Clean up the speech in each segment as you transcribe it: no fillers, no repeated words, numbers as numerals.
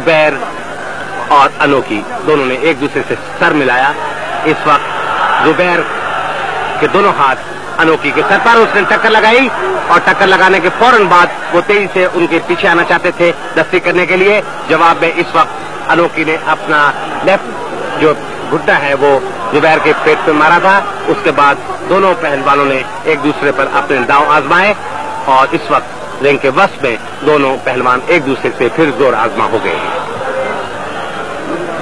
जुबैर और अनोखी दोनों ने एक दूसरे से सर मिलाया। इस वक्त जुबैर के दोनों हाथ अनोखी के सर पर उसने टक्कर लगाई और टक्कर लगाने के फौरन बाद वो तेजी से उनके पीछे आना चाहते थे दस्ती करने के लिए। जवाब में इस वक्त अनोखी ने अपना लेफ्ट जो घुटना है वो जुबैर के पेट पे मारा था। उसके बाद दोनों पहलवानों ने एक दूसरे पर अपने दांव आजमाए और इस वक्त रिंग के वश में दोनों पहलवान एक दूसरे से फिर जोर आजमा हो गए हैं।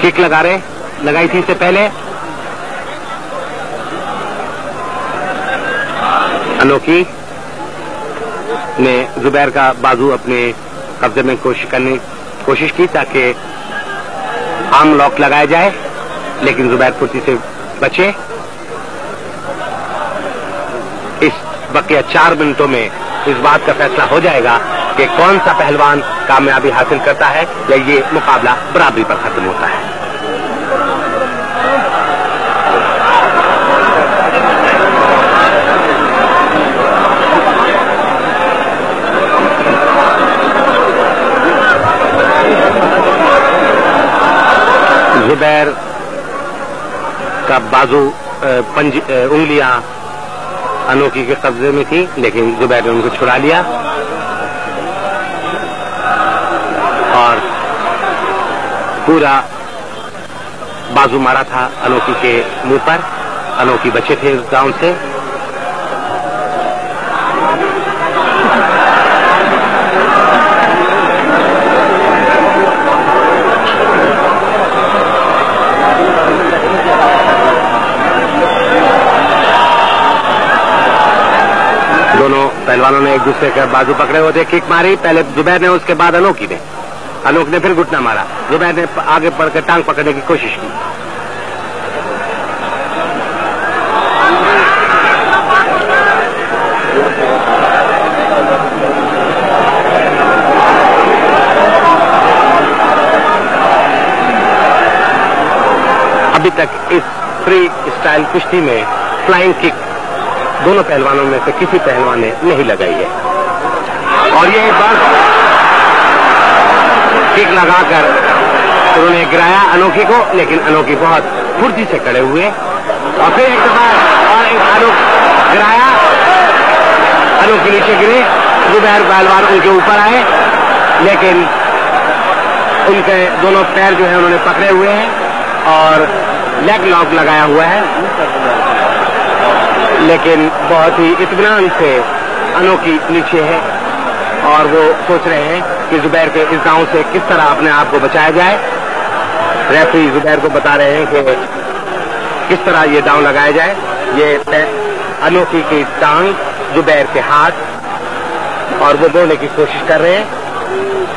किक लगाई थी इससे पहले। अनोखी ने जुबैर का बाजू अपने कब्जे में कोशिश की ताकि आर्म लॉक लगाया जाए, लेकिन जुबैर फुर्ती से बचे। इस बकिया 4 मिनटों में इस बात का फैसला हो जाएगा कि कौन सा पहलवान कामयाबी हासिल करता है या ये मुकाबला बराबरी पर खत्म होता है। जुबैर का बाजू उंगलियां अनोखी के कब्जे में थी, लेकिन जुबैर ने उनको छुड़ा लिया और पूरा बाजू मारा था अनोखी के मुंह पर। अनोखी बचे थे उस गांव से। दोनों पहलवानों ने एक दूसरे का बाजू पकड़े हुए थे। किक मारी पहले जुबैर ने, उसके बाद अनोखी ने फिर घुटना मारा। जुबैर ने आगे बढ़कर टांग पकड़ने की कोशिश की। अभी तक इस फ्री स्टाइल कुश्ती में फ्लाइंग किक दोनों पहलवानों में से किसी पहलवान ने नहीं लगाई है और ये बस किक लगाकर उन्होंने गिराया अनोखी को, लेकिन अनोखी बहुत फुर्ती से खड़े हुए और फिर एक दफा और एक गिराया। अनोखी नीचे गिरे, जुबैर पहलवान उनके ऊपर आए, लेकिन उनके दोनों पैर जो है उन्होंने पकड़े हुए हैं और लेग लॉक लगाया हुआ है, लेकिन बहुत ही इत्मीनान से अनोखी नीचे है और वो सोच रहे हैं कि जुबैर के इस दांव से किस तरह अपने आप को बचाया जाए। रेफरी जुबैर को बता रहे हैं कि किस तरह ये दांव लगाया जाए। ये अनोखी की टांग, जुबैर के हाथ और वो बोलने की कोशिश कर रहे हैं।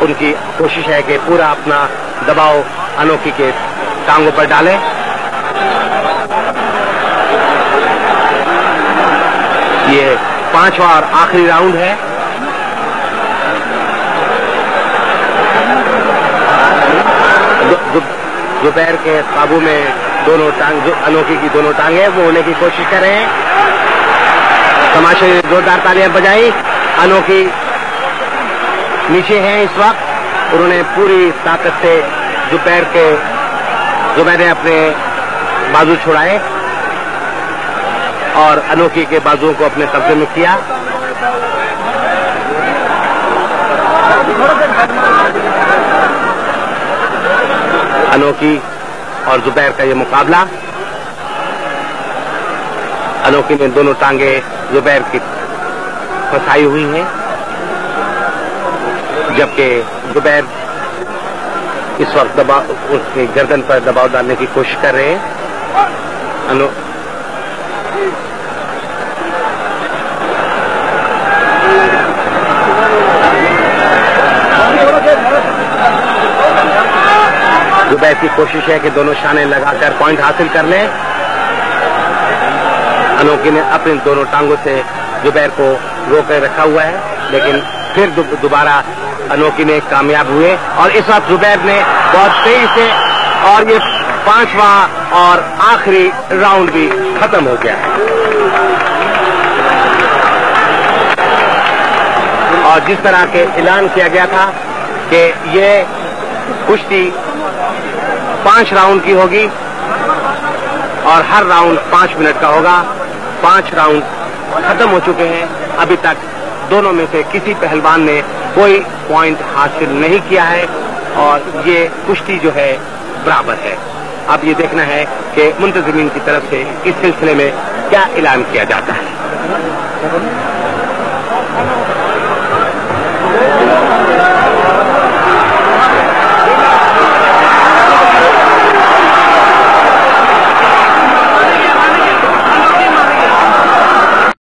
उनकी कोशिश है कि पूरा अपना दबाव अनोखी के टांगों पर डालें। ये 5वां और आखिरी राउंड है। जुबैर के काबू में दोनों टांग, जो अनोखी की दोनों टांगे वो होने की कोशिश कर रहे हैं। तमाशे जोरदार तालियां बजाई। अनोखी नीचे हैं इस वक्त। उन्होंने पूरी ताकत से जुबैर ने अपने बाजू छुड़ाए और अनोखी के बाजुओं को अपने कब्जे में किया। अनोखी और जुबैर का ये मुकाबला। अनोखी ने दोनों टांगे जुबैर की फंसाई हुई हैं, जबकि जुबैर इस वक्त उसकी गर्दन पर दबाव डालने की कोशिश कर रहे हैं। जुबैर की कोशिश है कि दोनों शाने लगाकर पॉइंट हासिल कर लें। अनोखी ने अपने दोनों टांगों से जुबैर को रोके रखा हुआ है, लेकिन फिर दोबारा अनोखी ने कामयाब हुए और इस वक्त जुबैर ने बहुत तेजी से, और ये 5वां और आखिरी राउंड भी खत्म हो गया है। और जिस तरह के ऐलान किया गया था कि ये कुश्ती 5 राउंड की होगी और हर राउंड 5 मिनट का होगा। 5 राउंड खत्म हो चुके हैं। अभी तक दोनों में से किसी पहलवान ने कोई पॉइंट हासिल नहीं किया है और ये कुश्ती जो है बराबर है। अब ये देखना है कि मुंतजिमीन की तरफ से इस सिलसिले में क्या ऐलान किया जाता है।